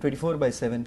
24/7,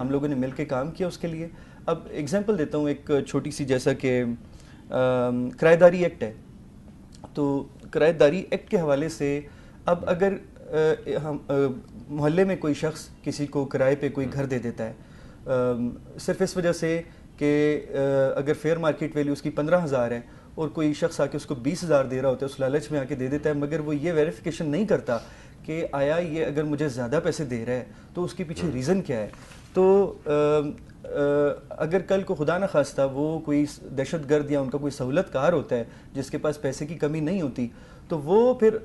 ہم لوگوں نے مل کے کام کیا اس کے لیے. اب ایگزامپل دیتا ہوں ایک چھوٹی سی, جیسا کہ کرایہ داری ایکٹ ہے, تو کرایہ داری ایکٹ کے حوالے سے اب اگر ہم محلے میں کوئی شخص کسی کو کرائے پہ کوئی گھر دے دیتا ہے صرف اس وجہ سے کہ اگر فیئر مارکیٹ ویلیو اس کی 15,000 ہے اور کوئی شخص آ کے اس کو 20,000 دے رہا ہوتا ہے, اس لالچ میں آ کے دے دیتا ہے, مگر وہ یہ ویریفیکیشن نہیں کرتا کہ آیا یہ اگر مجھے زیادہ پیسے دے رہا ہے تو اس کے پیچھے ریزن کیا ہے. تو اگر کل کو خدا نہ خواستہ وہ کوئی دہشت گرد یا ان کا کوئی سہولت کار ہوتا ہے جس کے پاس پیسے کی کمی نہیں ہوتی, تو وہ پھر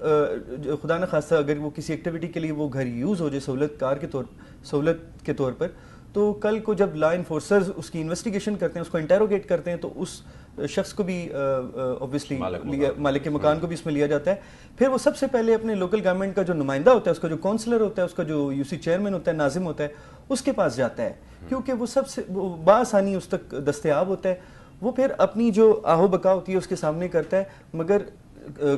خدا نہ خواستہ اگر وہ کسی ایکٹیویٹی کے لیے وہ گھر یوز ہو جائے سہولت کے طور پر, تو کل کو جب لا انفورسرز اس کی انویسٹیگیشن کرتے ہیں, اس کو انٹیروگیٹ کرتے ہیں, تو اس شخص کو بھی اوبویسلی مالک مکان کو بھی اس میں لیا جاتا ہے. پھر وہ سب سے پہلے اپنے لوکل گورنمنٹ کا جو نمائندہ ہوتا ہے, اس کا جو کونسلر ہوتا ہے, اس کا جو یو سی چیئرمین ہوتا ہے, ناظم ہوتا ہے, اس کے پاس جاتا ہے, کیونکہ وہ سب سے بآسانی اس تک دستیاب ہوتا ہے. وہ پھر اپنی جو آہو بقا ہوتی ہے اس کے سامنے کرتا ہے, مگر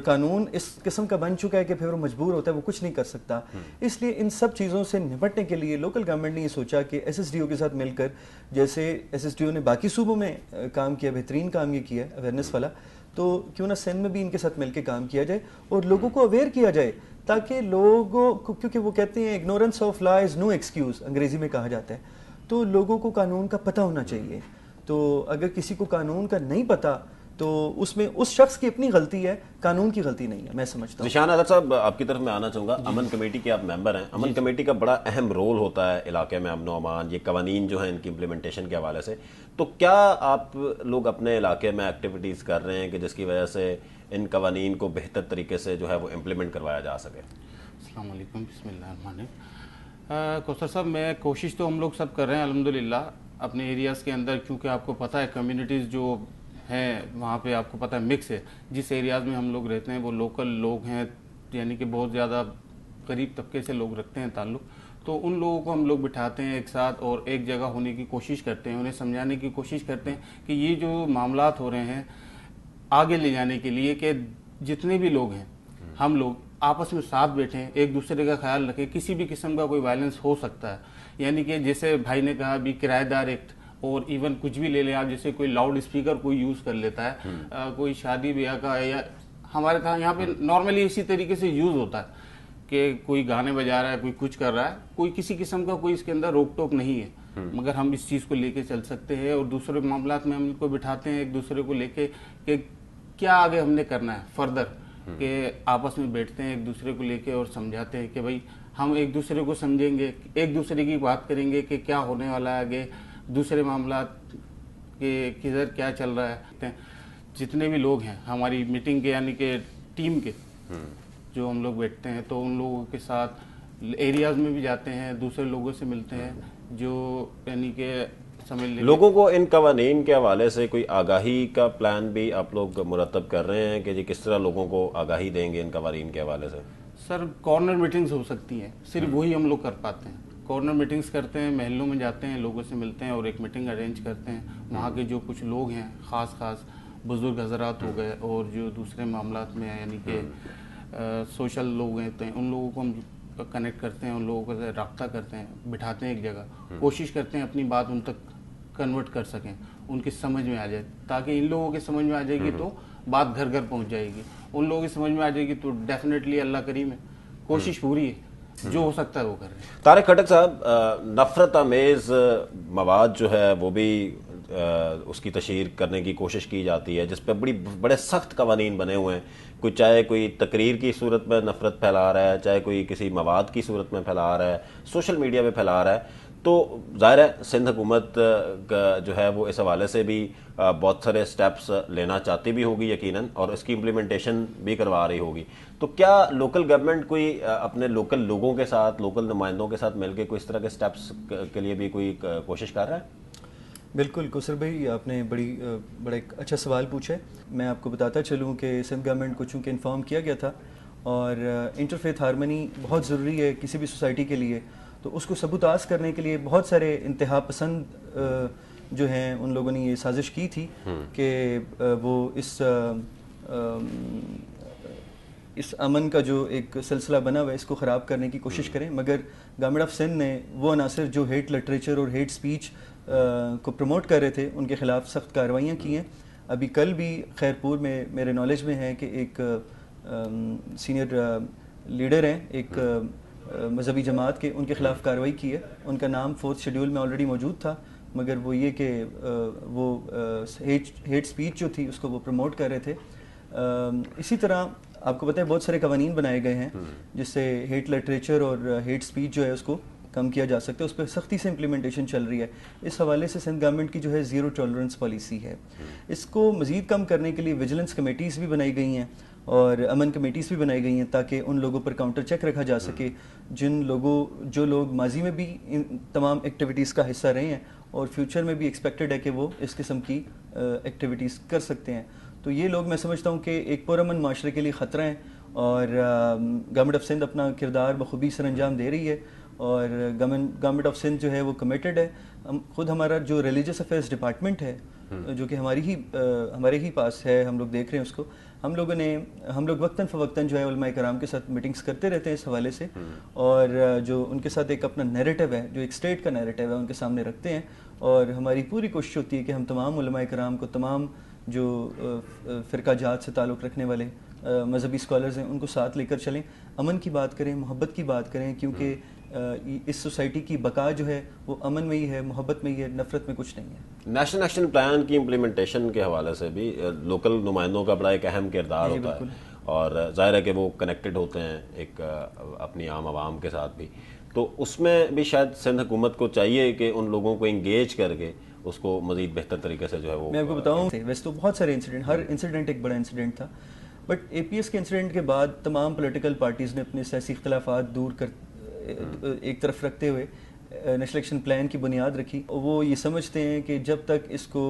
قانون اس قسم کا بن چکا ہے کہ پھر وہ مجبور ہوتا ہے, وہ کچھ نہیں کر سکتا. اس لیے ان سب چیزوں سے نپٹنے کے لیے لوکل گورنمنٹ نے یہ سوچا کہ ایس ایس ڈی او کے ساتھ مل کر, جیسے ایس ایس ڈی او نے باقی صوبوں میں کام کیا, بہترین کام یہ کیا ہے اویئرنیس والا, تو کیوں نہ سندھ میں بھی ان کے ساتھ مل کے کام کیا جائے اور لوگوں کو اویئر کیا جائے, تاکہ لوگوں کو, کیونکہ وہ کہتے ہیں ignorance of law is no excuse, انگریزی میں کہا جاتا ہے, تو لوگوں کو قانون کا پتہ ہونا چاہیے. تو اگر کسی کو قانون کا نہیں پتہ تو اس میں اس شخص کی اپنی غلطی ہے, قانون کی غلطی نہیں ہے, میں سمجھتا ہوں. ذیشان حضرت صاحب, آپ کی طرف میں آنا چاہوں گا. امن کمیٹی کے آپ ممبر ہیں. امن کمیٹی کا بڑا اہم رول ہوتا ہے علاقے میں امن و امان, یہ قوانین جو ہیں ان کی امپلیمنٹیشن کے حوالے سے. تو کیا آپ لوگ اپنے علاقے میں ایکٹیویٹیز کر رہے ہیں کہ جس کی وجہ سے ان قوانین کو بہتر طریقے سے جو ہے وہ امپلیمنٹ کروایا جا سکے؟ السلام علیکم, بسم اللہ الرحمن الرحیم. کوثر صاحب, میں کوشش تو ہم لوگ سب کر رہے ہیں الحمدللہ اپنے ایریاز کے اندر, کیونکہ آپ کو پتہ ہے کمیونٹیز جو ہیں وہاں پہ آپ کو پتہ ہے مکس ہے. جس ایریاز میں ہم لوگ رہتے ہیں وہ لوکل لوگ ہیں, یعنی کہ بہت زیادہ غریب طبقے سے لوگ رکھتے ہیں تعلق, تو ان لوگوں کو ہم لوگ بٹھاتے ہیں ایک ساتھ اور ایک جگہ ہونے کی کوشش کرتے ہیں, انہیں سمجھانے کی کوشش کرتے ہیں کہ یہ جو معاملات ہو رہے ہیں آگے لے جانے کے لیے, کہ جتنے بھی لوگ ہیں ہم لوگ آپس میں ساتھ بیٹھیں, ایک دوسرے کا خیال رکھیں. کسی بھی قسم کا کوئی وائلنس ہو سکتا ہے, یعنی کہ جیسے بھائی نے کہا ابھی کرایہ دار ایکٹ, اور ایون کچھ بھی لے لیں آپ, جیسے کوئی لاؤڈ اسپیکر کوئی یوز کر لیتا ہے, کوئی شادی بیاہ کا, یا ہمارے یہاں پہ نارملی اسی طریقے سے یوز ہوتا ہے کہ کوئی گانے بجا رہا ہے, کوئی کچھ کر رہا ہے, کوئی کسی قسم کا کوئی اس کے اندر روک ٹوک نہیں ہے, مگر ہم اس چیز کو لے کے چل سکتے ہیں اور دوسرے معاملات میں ہم کو بٹھاتے ہیں ایک دوسرے کو لے کے کہ کیا آگے ہم نے کرنا ہے فردر, کہ آپس میں بیٹھتے ہیں ایک دوسرے کو لے کے اور سمجھاتے ہیں کہ بھائی ہم ایک دوسرے کو سمجھیں گے, ایک دوسرے کی بات کریں گے کہ کیا ہونے والا ہے آگے, دوسرے معاملات کے کدھر کیا چل رہا ہے. جتنے بھی لوگ ہیں ہماری میٹنگ کے, یعنی کہ ٹیم کے جو ہم لوگ بیٹھتے ہیں, تو ان لوگوں کے ساتھ ایریاز میں بھی جاتے ہیں, دوسرے لوگوں سے ملتے ہیں, جو یعنی کہ سمجھ لیں لوگوں کو ان قوانین کے حوالے سے کوئی آگاہی کا پلان بھی آپ لوگ مرتب کر رہے ہیں کہ جی کس طرح لوگوں کو آگاہی دیں گے ان قوانین کے حوالے سے؟ سر کارنر میٹنگز ہو سکتی ہیں, صرف وہی ہم لوگ کر پاتے ہیں. کارنر میٹنگز کرتے ہیں, محلوں میں جاتے ہیں, لوگوں سے ملتے ہیں اور ایک میٹنگ ارینج کرتے ہیں. وہاں کے جو کچھ لوگ ہیں خاص بزرگ حضرات ہو گئے اور جو دوسرے معاملات میں یعنی کہ سوشل لوگ ہیں, ان لوگوں کو ہم کنیکٹ کرتے ہیں, ان لوگوں سے رابطہ کرتے ہیں, بٹھاتے ہیں ایک جگہ, کوشش کرتے ہیں اپنی بات ان تک کنورٹ کر سکیں, ان کی سمجھ میں آ جائے, تاکہ ان لوگوں کی سمجھ میں آ جائے گی تو بات گھر گھر پہنچ جائے گی, ان لوگوں کی سمجھ میں آ جائے گی تو ڈیفینیٹلی اللہ کریم ہے, کوشش پوری ہے, جو ہو سکتا ہے وہ کر رہے ہیں. طارق کھٹک صاحب, نفرت آمیز مواد جو ہے وہ بھی اس کی تشہیر کرنے کی کوشش کی جاتی ہے, جس پہ بڑے سخت قوانین بنے ہوئے ہیں. چاہے کوئی تقریر کی صورت میں نفرت پھیلا رہا ہے, چاہے کوئی کسی مواد کی صورت میں پھیلا رہا ہے, سوشل میڈیا پہ پھیلا رہا ہے. تو ظاہر ہے سندھ حکومت جو ہے وہ اس حوالے سے بھی بہت سارے سٹیپس لینا چاہتی بھی ہوگی یقیناً, اور اس کی امپلیمنٹیشن بھی کروا رہی ہوگی. تو کیا لوکل گورنمنٹ کوئی اپنے لوکل لوگوں کے ساتھ, لوکل نمائندوں کے ساتھ مل کے کوئی اس طرح کے سٹیپس کے لیے بھی کوئی کوشش کر رہا ہے؟ بالکل کوثر بھائی, آپ نے بڑا ایک اچھا سوال پوچھا ہے. میں آپ کو بتاتا چلوں کہ سندھ گورنمنٹ کو چونکہ انفارم کیا گیا تھا, اور انٹرفیتھ ہارمنی بہت ضروری ہے کسی بھی سوسائٹی کے لیے, تو اس کو سبوتاز کرنے کے لیے بہت سارے انتہا پسند جو ہیں ان لوگوں نے یہ سازش کی تھی کہ وہ اس اس امن کا جو ایک سلسلہ بنا ہوا ہے اس کو خراب کرنے کی کوشش کریں، مگر گورنمنٹ آف سندھ نے وہ عناصر جو ہیٹ لٹریچر اور ہیٹ سپیچ کو پروموٹ کر رہے تھے ان کے خلاف سخت کارروائیاں کی ہیں. ابھی کل بھی خیرپور میں میرے نالج میں ہے کہ ایک سینئر لیڈر ہیں ایک مذہبی جماعت کے، ان کے خلاف کارروائی کی ہے. ان کا نام 4th شیڈول میں آلریڈی موجود تھا، مگر وہ یہ کہ وہ ہیٹ سپیچ جو تھی اس کو وہ پروموٹ کر رہے تھے. اسی طرح آپ کو پتہ ہے بہت سارے قوانین بنائے گئے ہیں جس سے ہیٹ لٹریچر اور ہیٹ سپیچ جو ہے اس کو کم کیا جا سکتا ہے، اس پہ سختی سے امپلیمنٹیشن چل رہی ہے. اس حوالے سے سندھ گورنمنٹ کی جو ہے زیرو ٹالرنس پالیسی ہے. اس کو مزید کم کرنے کے لیے ویجیلنس کمیٹیز بھی بنائی گئی ہیں اور امن کمیٹیز بھی بنائی گئی ہیں تاکہ ان لوگوں پر کاؤنٹر چیک رکھا جا سکے جو لوگ ماضی میں بھی ان تمام ایکٹیویٹیز کا حصہ رہے ہیں اور فیوچر میں بھی ایکسپیکٹڈ ہے کہ وہ اس قسم کی ایکٹیویٹیز کر سکتے ہیں. تو یہ لوگ میں سمجھتا ہوں کہ ایک پرامن معاشرے کے لیے خطرہ ہیں اور گورنمنٹ آف سندھ اپنا کردار بخوبی سر انجام دے رہی ہے اور گورنمنٹ آف سندھ جو ہے وہ کمیٹڈ ہے. خود ہمارا جو ریلیجس افیئرس ڈپارٹمنٹ ہے جو کہ ہمارے ہی پاس ہے، ہم لوگ دیکھ رہے ہیں اس کو، ہم لوگ وقتاً فوقتاً جو ہے علماء کرام کے ساتھ میٹنگز کرتے رہتے ہیں اس حوالے سے، اور جو ان کے ساتھ ایک اپنا نیریٹو ہے جو ایک اسٹیٹ کا نیریٹو ہے ان کے سامنے رکھتے ہیں. اور ہماری پوری کوشش ہوتی ہے کہ ہم تمام علماء کرام کو، تمام جو فرقہ جات سے تعلق رکھنے والے مذہبی اسکالرز ہیں ان کو ساتھ لے کر چلیں، امن کی بات کریں، محبت کی بات کریں، کیونکہ اس سوسائٹی کی بقا جو ہے وہ امن میں ہی ہے، محبت میں ہی ہے، نفرت میں کچھ نہیں ہے. نیشنل ایکشن پلان کی امپلیمنٹیشن کے حوالے سے بھی لوکل نمائندوں کا بڑا ایک اہم کردار ہوتا ہے اور ظاہر ہے کہ وہ کنیکٹڈ ہوتے ہیں ایک اپنی عام عوام کے ساتھ بھی. تو اس میں بھی شاید سندھ حکومت کو چاہیے کہ ان لوگوں کو انگیج کر کے اس کو مزید بہتر طریقے سے جو ہے وہ، میں آپ کو بتاؤں ویسے تو بہت سارے انسیڈنٹ، ہر انسیڈنٹ ایک بڑا انسیڈنٹ تھا، بٹ اے پی ایس کے انسیڈنٹ کے بعد تمام پولیٹیکل پارٹیز نے اپنے سیاسی اختلافات دور کر ایک طرف رکھتے ہوئے نیشنل ایکشن پلان کی بنیاد رکھی. وہ یہ سمجھتے ہیں کہ جب تک اس کو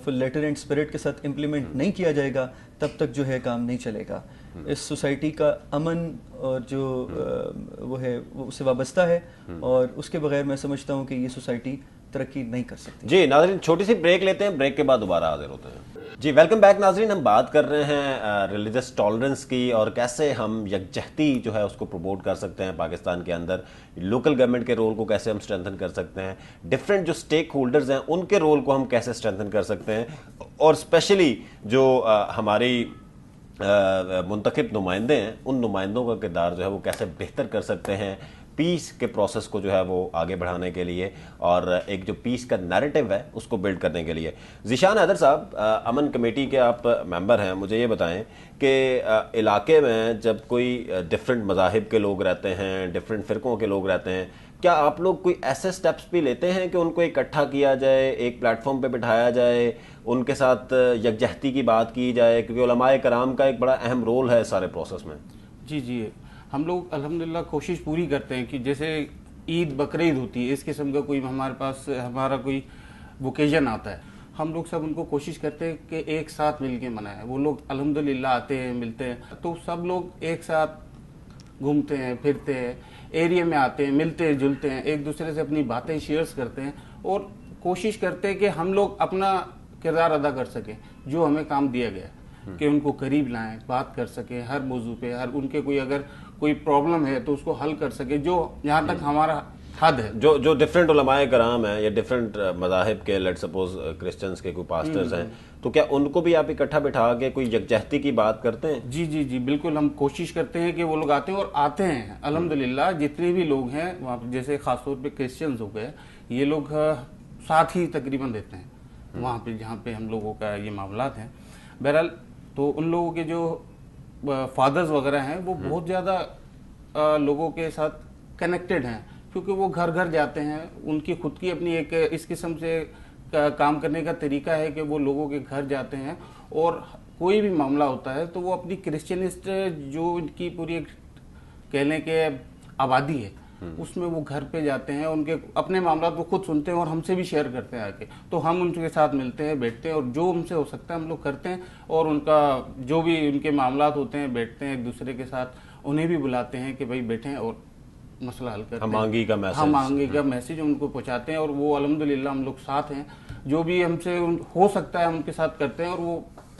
فل لیٹر اینڈ اسپرٹ کے ساتھ امپلیمنٹ نہیں کیا جائے گا تب تک جو ہے کام نہیں چلے گا. اس سوسائٹی کا امن اور جو وہ ہے وہ اس سے وابستہ ہے اور اس کے بغیر میں سمجھتا ہوں کہ یہ سوسائٹی ترقی نہیں کر سکتی. جی ناظرین چھوٹی سی بریک لیتے ہیں، بریک کے بعد دوبارہ حاضر ہوتے ہیں. جی ویلکم بیک ناظرین، ہم بات کر رہے ہیں ریلیجس ٹالرنس کی اور کیسے ہم یکجہتی جو ہے اس کو پروموٹ کر سکتے ہیں پاکستان کے اندر، لوکل گورنمنٹ کے رول کو کیسے ہم اسٹرینتھن کر سکتے ہیں، ڈفرینٹ جو اسٹیک ہولڈرز ہیں ان کے رول کو ہم کیسے اسٹرینتھن کر سکتے ہیں، اور اسپیشلی جو ہماری منتخب نمائندے ہیں ان نمائندوں کا کردار جو ہے وہ کیسے بہتر کر سکتے ہیں پیس کے پروسیس کو جو ہے وہ آگے بڑھانے کے لیے اور ایک جو پیس کا نیریٹو ہے اس کو بلڈ کرنے کے لیے. ذیشان حیدر صاحب، امن کمیٹی کے آپ ممبر ہیں، مجھے یہ بتائیں کہ علاقے میں جب کوئی ڈفرینٹ مذاہب کے لوگ رہتے ہیں، ڈفرینٹ فرقوں کے لوگ رہتے ہیں، کیا آپ لوگ کوئی ایسے سٹیپس بھی لیتے ہیں کہ ان کو اکٹھا کیا جائے، ایک پلیٹ فارم پہ بٹھایا جائے، ان کے ساتھ یکجہتی کی بات کی جائے، کیونکہ علماء کرام کا ایک بڑا اہم رول ہے سارے پروسیس میں؟ جی ہم لوگ الحمدللہ کوشش پوری کرتے ہیں کہ جیسے عید بقرعید ہوتی ہے، اس قسم کا کوئی ہمارے پاس ہمارا کوئی ووکیشن آتا ہے، ہم لوگ سب ان کو کوشش کرتے ہیں کہ ایک ساتھ مل کے منائیں. وہ لوگ الحمدللہ آتے ہیں، ملتے ہیں، تو سب لوگ ایک ساتھ گھومتے ہیں، پھرتے ہیں، ایریا میں آتے ہیں، ملتے ہیں، جلتے ہیں، ایک دوسرے سے اپنی باتیں شیئرز کرتے ہیں اور کوشش کرتے ہیں کہ ہم لوگ اپنا کردار ادا کر سکیں جو ہمیں کام دیا گیا ہے، کہ ان کو قریب لائیں، بات کر سکیں ہر موضوع پہ، ہر ان کے اگر کوئی پرابلم ہے تو اس کو حل کر سکے جو جہاں تک ہمارا حد ہے. جو ڈفرینٹ علماء کرام ہیں یا ڈفرینٹ مذاہب کے، لیٹ سپوز کرسچنز کے کوئی پاسٹرز ہیں، تو کیا ان کو بھی آپ اکٹھا بٹھا کے کوئی یکجہتی کی بات کرتے ہیں؟ جی بالکل، ہم کوشش کرتے ہیں کہ وہ لوگ آتے ہیں اور آتے ہیں الحمدللہ. جتنے بھی لوگ ہیں وہاں پہ، جیسے خاص طور پہ کرسچنز ہو گئے، یہ لوگ ساتھ ہی تقریباً رہتے ہیں وہاں پہ جہاں پہ ہم لوگوں کا یہ معاملات ہیں. بہرحال تو ان لوگوں کے جو فادرز وغیرہ ہیں وہ بہت زیادہ لوگوں کے ساتھ کنیکٹڈ ہیں، کیونکہ وہ گھر گھر جاتے ہیں. ان کی خود کی اپنی ایک اس قسم سے کام کرنے کا طریقہ ہے کہ وہ لوگوں کے گھر جاتے ہیں اور کوئی بھی معاملہ ہوتا ہے تو وہ اپنی کرسچنسٹ جو ان کی پوری ایک کہہ لیں کہ آبادی ہے اس میں وہ گھر پہ جاتے ہیں، ان کے اپنے معاملات وہ خود سنتے ہیں اور ہم سے بھی شیئر کرتے ہیں آ کے. تو ہم ان کے ساتھ ملتے ہیں، بیٹھتے ہیں اور جو ہم سے ہو سکتا ہے ہم لوگ کرتے ہیں اور ان کا جو بھی ان کے معاملات ہوتے ہیں بیٹھتے ہیں ایک دوسرے کے ساتھ، انہیں بھی بلاتے ہیں کہ بھائی بیٹھیں اور مسئلہ حل کرتے ہیں. ہم آنگی کا میسیج ان کو پہنچاتے ہیں اور وہ الحمدللہ ہم لوگ ساتھ ہیں، جو بھی ہم سے ہو سکتا ہے ہم ان کے ساتھ کرتے ہیں اور وہ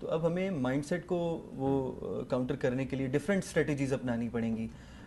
تو اب ہمیں مائنڈ سیٹ کو وہ کاؤنٹر کرنے کے لیے ڈفرینٹ اسٹریٹجیز اپنانی پڑیں گی.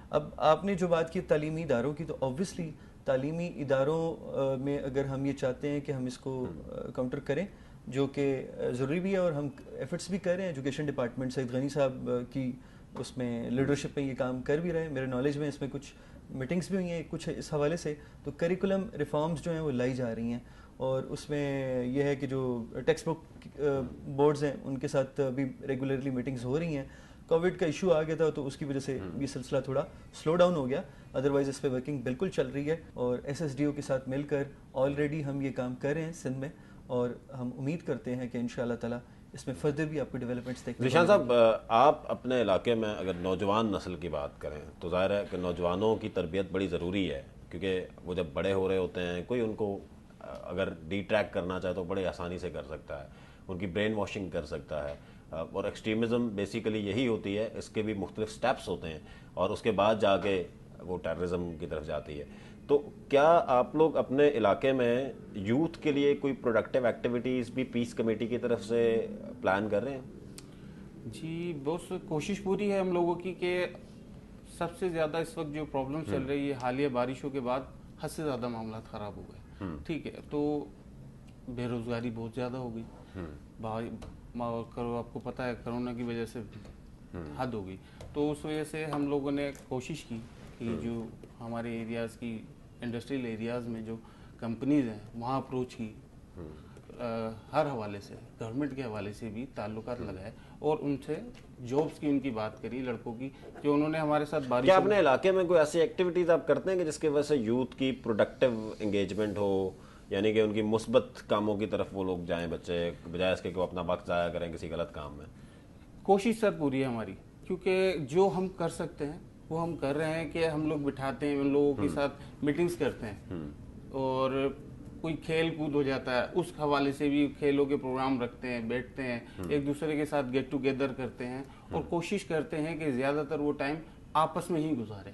اب آپ نے جو بات کی تعلیمی اداروں کی, تو آبویسلی تعلیمی اداروں میں اگر ہم یہ چاہتے ہیں کہ ہم اس کو کاؤنٹر کریں, جو کہ ضروری بھی ہے اور ہم ایفرٹس بھی کر رہے ہیں, ایجوکیشن ڈپارٹمنٹ سعید غنی صاحب کی اس میں لیڈرشپ میں یہ کام کر بھی رہے ہیں, میرے نالج میں اس میں کچھ میٹنگس بھی ہوئی ہیں کچھ اس حوالے سے. تو کریکولم ریفارمز جو ہیں وہ لائی جا رہی ہیں, اور اس میں یہ ہے کہ جو ٹیکسٹ بک بورڈز ہیں ان کے ساتھ بھی ریگولرلی میٹنگز ہو رہی ہیں. کووڈ کا ایشو آ گیا تھا تو اس کی وجہ سے یہ سلسلہ تھوڑا سلو ڈاؤن ہو گیا, ادروائز اس پہ ورکنگ بالکل چل رہی ہے, اور ایس ایس ڈی او کے ساتھ مل کر آلریڈی ہم یہ کام کر رہے ہیں سندھ میں, اور ہم امید کرتے ہیں کہ انشاءاللہ تعالیٰ اس میں فردر بھی آپ کو ڈیولپمنٹس دیکھنے ذیشان صاحب, آپ اپنے علاقے میں اگر نوجوان نسل کی بات کریں تو ظاہر ہے کہ نوجوانوں کی تربیت بڑی ضروری ہے, کیونکہ وہ جب بڑے ہو رہے ہوتے ہیں کوئی ان کو اگر ڈی ٹریک کرنا چاہے تو بڑے آسانی سے کر سکتا ہے, ان کی برین واشنگ کر سکتا ہے, اور ایکسٹریمزم بیسیکلی یہی ہوتی ہے, اس کے بھی مختلف سٹیپس ہوتے ہیں اور اس کے بعد جا کے وہ ٹیررزم کی طرف جاتی ہے. تو کیا آپ لوگ اپنے علاقے میں یوتھ کے لیے کوئی پروڈکٹیو ایکٹیویٹیز بھی پیس کمیٹی کی طرف سے پلان کر رہے ہیں؟ جی بہت کوشش پوری ہے ہم لوگوں کی کہ سب سے زیادہ اس وقت جو پرابلم چل رہی ہے حالیہ بارشوں کے بعد حد سے زیادہ معاملات خراب ہو گئے, ٹھیک ہے, تو بے روزگاری بہت زیادہ ہو گئی, آپ کو پتہ ہے کرونا کی وجہ سے حد ہو گئی, تو اس وجہ سے ہم لوگوں نے کوشش کی کہ جو ہمارے ایریاز کی انڈسٹریل ایریاز میں جو کمپنیز ہیں وہاں اپروچ کی, ہر حوالے سے گورنمنٹ کے حوالے سے بھی تعلقات لگائے اور ان سے جابس کی ان کی بات کری لڑکوں کی, جو انہوں نے ہمارے ساتھ بارش. کیا اپنے علاقے میں کوئی ایسی ایکٹیویٹیز آپ کرتے ہیں کہ جس کی وجہ سے یوتھ کی پروڈکٹیو انگیجمنٹ ہو, یعنی کہ ان کی مثبت کاموں کی طرف وہ لوگ جائیں بچے, بجائے اس کے کہ وہ اپنا وقت ضائع کریں کسی غلط کام میں؟ کوشش سر پوری ہے ہماری, کیونکہ جو ہم کر سکتے ہیں وہ ہم کر رہے ہیں کہ ہم لوگ بٹھاتے ہیں ان لوگوں کے ساتھ میٹنگز کرتے ہیں, اور کوئی کھیل کود ہو جاتا ہے اس حوالے سے بھی کھیلوں کے پروگرام رکھتے ہیں, بیٹھتے ہیں ایک دوسرے کے ساتھ گیٹ ٹوگیدر کرتے ہیں, اور کوشش کرتے ہیں کہ زیادہ تر وہ ٹائم آپس میں ہی گزاریں.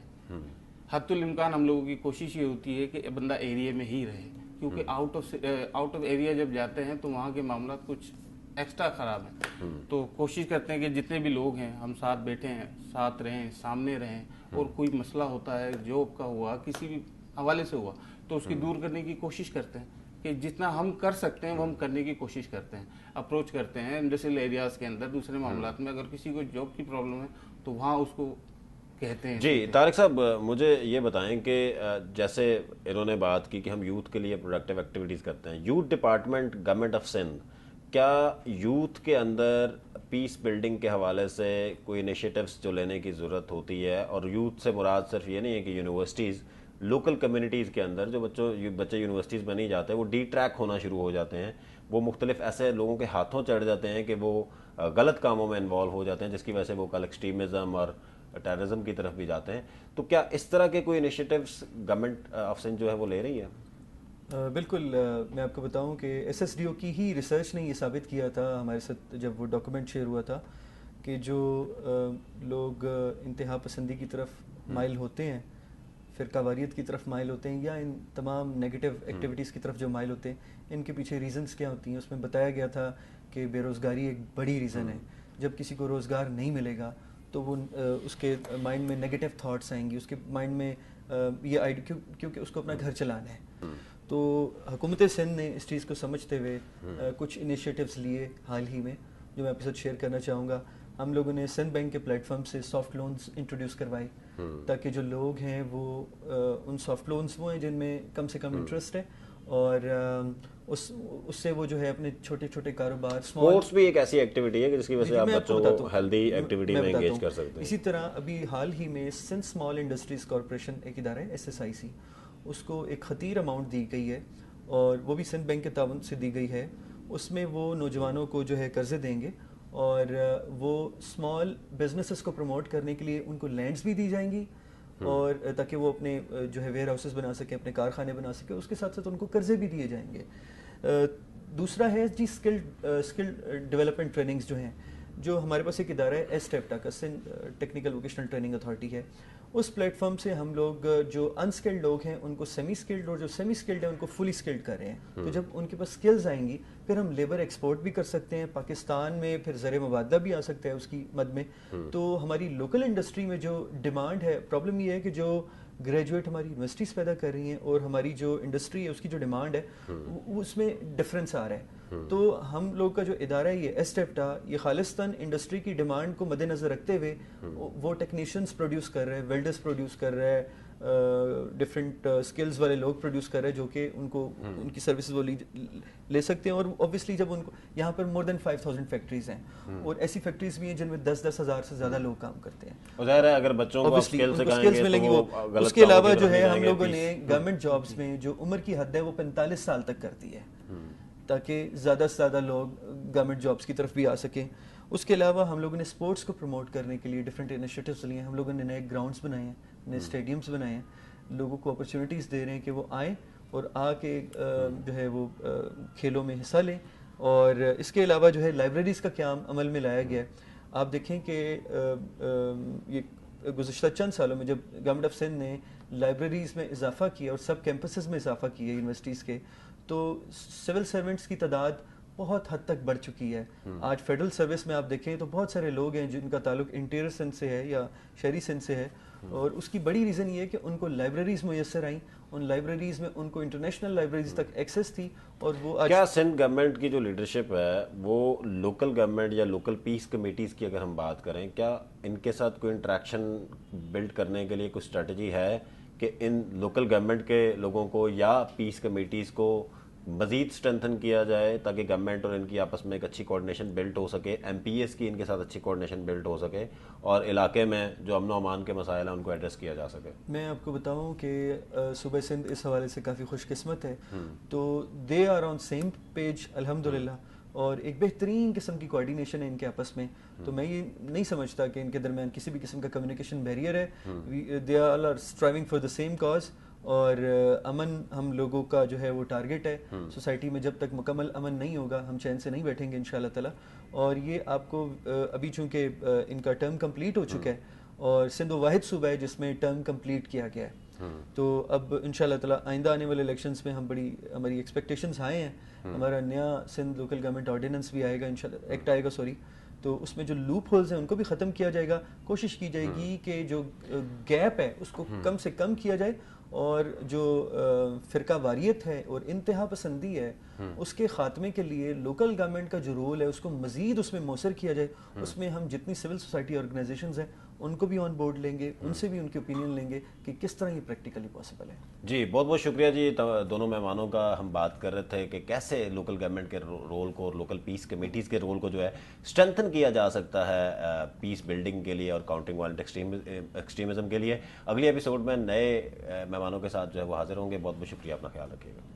حد الامکان ہم لوگوں کی کوشش یہ ہوتی ہے کہ بندہ ایریے میں ہی رہے, کیونکہ آؤٹ آف ایریا جب جاتے ہیں تو وہاں کے معاملات کچھ ایکسٹرا خراب ہیں. تو کوشش کرتے ہیں کہ جتنے بھی لوگ ہیں ہم ساتھ بیٹھے ہیں, ساتھ رہیں, سامنے رہیں, اور کوئی مسئلہ ہوتا ہے جاب کا ہوا کسی بھی حوالے سے ہوا تو اس کی دور کرنے کی کوشش کرتے ہیں, کہ جتنا ہم کر سکتے ہیں وہ ہم کرنے کی کوشش کرتے ہیں. اپروچ کرتے ہیں انڈسٹریل ایریاز کے اندر دوسرے معاملات میں, اگر کسی کو جاب کی پرابلم ہے تو وہاں اس کو کہتے ہیں. جی طارق صاحب, مجھے یہ بتائیں کہ جیسے انہوں نے بات کی کہ ہم یوتھ کے لیے پروڈکٹیو ایکٹیویٹیز کرتے ہیں, youth department government of Sindh کیا یوتھ کے اندر پیس بلڈنگ کے حوالے سے کوئی انیشیٹوز جو لینے کی ضرورت ہوتی ہے, اور یوتھ سے مراد صرف یہ نہیں ہے کہ یونیورسٹیز, لوکل کمیونٹیز کے اندر جو بچے یونیورسٹیز میں نہیں جاتے وہ ڈی ٹریک ہونا شروع ہو جاتے ہیں, وہ مختلف ایسے لوگوں کے ہاتھوں چڑھ جاتے ہیں کہ وہ غلط کاموں میں انوالو ہو جاتے ہیں, جس کی وجہ سے وہ کل ایکسٹریمزم اور ٹیررزم کی طرف بھی جاتے ہیں. تو کیا اس طرح کے کوئی انیشیٹوز گورنمنٹ آف سندھ جو ہے وہ لے رہی ہے؟ بالکل, میں آپ کو بتاؤں کہ ایس ایس ڈی او کی ہی ریسرچ نے یہ ثابت کیا تھا ہمارے ساتھ جب وہ ڈاکومنٹ شیئر ہوا تھا کہ جو لوگ انتہا پسندی کی طرف مائل ہوتے ہیں, فرقہ واریت کی طرف مائل ہوتے ہیں, یا ان تمام نیگیٹو ایکٹیویٹیز کی طرف جو مائل ہوتے ہیں, ان کے پیچھے ریزنز کیا ہوتی ہیں. اس میں بتایا گیا تھا کہ بے روزگاری ایک بڑی ریزن ہے. جب کسی کو روزگار نہیں ملے گا تو وہ اس کے مائنڈ میں نیگیٹو تھاٹس آئیں گی, اس کے مائنڈ میں یہ آئیڈیا, کیونکہ اس کو اپنا گھر چلانا ہے. تو حکومت سندھ نے اس چیز کو سمجھتے ہوئے کچھ انیشیٹوز لیے حال ہی میں, جو میں آپ کے ساتھ شیئر کرنا چاہوں گا. ہم لوگوں نے سندھ بینک کے پلیٹ فارم سے سافٹ لونز انٹروڈیوس کروائے, تاکہ جو لوگ ہیں وہ ان سافٹ لونز وہ ہیں جن میں کم سے کم انٹرسٹ ہے, اور اس سے وہ جو ہے اپنے چھوٹے چھوٹے کاروبار, اسپورٹس بھی ایک ایسی ایکٹیویٹی ہے کہ جس کی وجہ سے آپ بچوں کو ہیلدی ایکٹیویٹی میں انگیج کر سکتے ہیں. اسی طرح ابھی حال ہی میں سندھ اسمال انڈسٹریز کارپوریشن ایک ادارہ ہے SSIC, اس کو ایک خطیر اماؤنٹ دی گئی ہے, اور وہ بھی سندھ بینک کے تعاون سے دی گئی ہے. اس میں وہ نوجوانوں کو جو ہے قرضے دیں گے, اور وہ اسمال بزنسز کو پروموٹ کرنے کے لیے ان کو لینڈز بھی دی جائیں گی, اور تاکہ وہ اپنے جو ہے ویئر ہاؤسز بنا سکیں, اپنے کارخانے بنا سکیں. اس کے ساتھ ساتھ ان کو قرضے بھی دیے جائیں گے. دوسرا ہے جی اسکل ڈیولپمنٹ ٹریننگز جو ہیں, جو ہمارے پاس ایک ادارہ ہے STEPTA کا, Sindh technical vocational training authority ہے. اس پلیٹ فارم سے ہم لوگ جو انسکلڈ لوگ ہیں ان کو سیمی اسکلڈ اور جو سیمی اسکلڈ ہیں ان کو فلی اسکلڈ کر رہے ہیں. تو جب ان کے پاس اسکلز آئیں گی پھر ہم لیبر ایکسپورٹ بھی کر سکتے ہیں پاکستان میں, پھر زر مبادلہ بھی آ سکتا ہے اس کی مد میں. تو ہماری لوکل انڈسٹری میں جو ڈیمانڈ ہے, پرابلم یہ ہے کہ جو گریجویٹ ہماری یونیورسٹیز پیدا کر رہی ہیں اور ہماری جو انڈسٹری ہے اس کی جو ڈیمانڈ ہے اس میں ڈفرینس آ رہا ہے. تو ہم لوگ کا جو ادارہ ہے یہ ایسٹیپٹا, یہ خالصتاً انڈسٹری کی ڈیمانڈ کو مد نظر رکھتے ہوئے وہ ٹیکنیشینس پروڈیوس کر رہے ہیں, ویلڈرز پروڈیوس کر رہے ہیں, ڈفرینٹ اسکلز والے لوگ پروڈیوس کر رہے ہیں جو کہ ان کو ان کی سروسز وہ لے سکتے ہیں. اور اوبیسلی جب ان کو یہاں پر مور دین 5000 فیکٹریز ہیں اور ایسی فیکٹریز بھی ہیں جن میں 10-10 ہزار سے زیادہ لوگ کام کرتے ہیں. ظاہر ہے اگر بچوں کو اسکلز ملیں گے. اس کے علاوہ جو ہے ہم لوگوں نے گورنمنٹ جابس میں جو عمر کی حد ہے وہ 45 سال تک کر دی ہے تاکہ زیادہ سے زیادہ لوگ گورنمنٹ جابس کی طرف بھی آ سکیں. اس کے علاوہ ہم لوگوں نے اسپورٹس کو پروموٹ کرنے کے لیے ڈفرینٹ انیشیٹوز لیے ہیں. ہم لوگوں نے نئے گراؤنڈس بنائے ہیں, نئے اسٹیڈیمس بنائے ہیں, لوگوں کو اپرچونیٹیز دے رہے ہیں کہ وہ آئیں اور آ کے جو ہے وہ کھیلوں میں حصہ لیں. اور اس کے علاوہ جو ہے لائبریریز کا قیام عمل میں لایا گیا ہے. آپ دیکھیں کہ یہ گزشتہ چند سالوں میں جب گورنمنٹ آف سندھ نے لائبریریز میں اضافہ کیا اور سب کیمپسز میں اضافہ کیا یونیورسٹیز کے, تو سول سرونٹس کی تعداد بہت حد تک بڑھ چکی ہے. آج فیڈرل سروس میں آپ دیکھیں تو بہت سارے لوگ ہیں جن کا تعلق انٹیریئر سندھ سے ہے یا شہری سندھ سے ہے, اور اس کی بڑی ریزن یہ ہے کہ ان کو لائبریریز میسر آئیں, ان لائبریریز میں ان کو انٹرنیشنل لائبریریز تک ایکسیس تھی. اور وہ کیا سندھ گورنمنٹ کی جو لیڈرشپ ہے وہ لوکل گورنمنٹ یا لوکل پیس کمیٹیز کی اگر ہم بات کریں, کیا ان کے ساتھ کوئی انٹریکشن بلڈ کرنے کے لیے کوئی اسٹریٹجی ہے کہ ان لوکل گورنمنٹ کے لوگوں کو یا پیس کمیٹیز کو مزید اسٹرینتھن کیا جائے تاکہ گورنمنٹ اور ان کی آپس میں ایک اچھی کوآرڈینیشن بلڈ ہو سکے, ایم پی ایس کی ان کے ساتھ اچھی کوآرڈینیشن بلڈ ہو سکے اور علاقے میں جو امن و امان کے مسائل ہیں ان کو ایڈریس کیا جا سکے؟ میں آپ کو بتاؤں کہ صوبہ سندھ اس حوالے سے کافی خوش قسمت ہے. تو they are on same page الحمدللہ, اور ایک بہترین قسم کی کوآرڈینیشن ہے ان کے آپس میں. تو میں یہ نہیں سمجھتا کہ ان کے درمیان کسی بھی قسم کا کمیونیکیشن بیریئر ہے. They all are striving for the same cause, اور امن ہم لوگوں کا جو ہے وہ ٹارگٹ ہے. سوسائٹی میں جب تک مکمل امن نہیں ہوگا ہم چین سے نہیں بیٹھیں گے انشاءاللہ تعالی. اور یہ آپ کو ابھی چونکہ ان کا ٹرم کمپلیٹ ہو چکا ہے اور سندھ واحد صوبہ ہے جس میں ٹرم کمپلیٹ کیا گیا ہے, تو اب انشاءاللہ تعالی آئندہ آنے والے الیکشنز میں ہماری ایکسپیکٹیشنز ہائی ہیں. ہمارا نیا سندھ لوکل گورنمنٹ آرڈیننس بھی آئے گا انشاءاللہ, ایکٹ آئے گا سوری, تو اس میں جو لوپ ہولز ہیں ان کو بھی ختم کیا جائے گا. کوشش کی جائے گی کہ جو گیپ ہے اس کو کم سے کم کیا جائے, اور جو فرقہ واریت ہے اور انتہا پسندی ہے اس کے خاتمے کے لیے لوکل گورنمنٹ کا جو رول ہے اس کو مزید اس میں موثر کیا جائے. اس میں ہم جتنی سول سوسائٹی آرگنائزیشنز ہیں ان کو بھی آن بورڈ لیں گے, ان سے بھی ان کی اوپینین لیں گے کہ کس طرح یہ پریکٹیکلی پاسبل ہے. جی بہت بہت شکریہ جی. دونوں مہمانوں کا ہم بات کر رہے تھے کہ کیسے لوکل گورنمنٹ کے رول کو اور لوکل پیس کمیٹیز کے رول کو جو ہے اسٹرینتھن کیا جا سکتا ہے پیس بلڈنگ کے لیے اور کاؤنٹنگ وائلنٹ ایکسٹریمزم کے لیے. اگلی ایپیسوڈ میں نئے مہمانوں کے ساتھ جو ہے وہ حاضر ہوں گے. بہت بہت شکریہ, اپنا خیال رکھیے گا.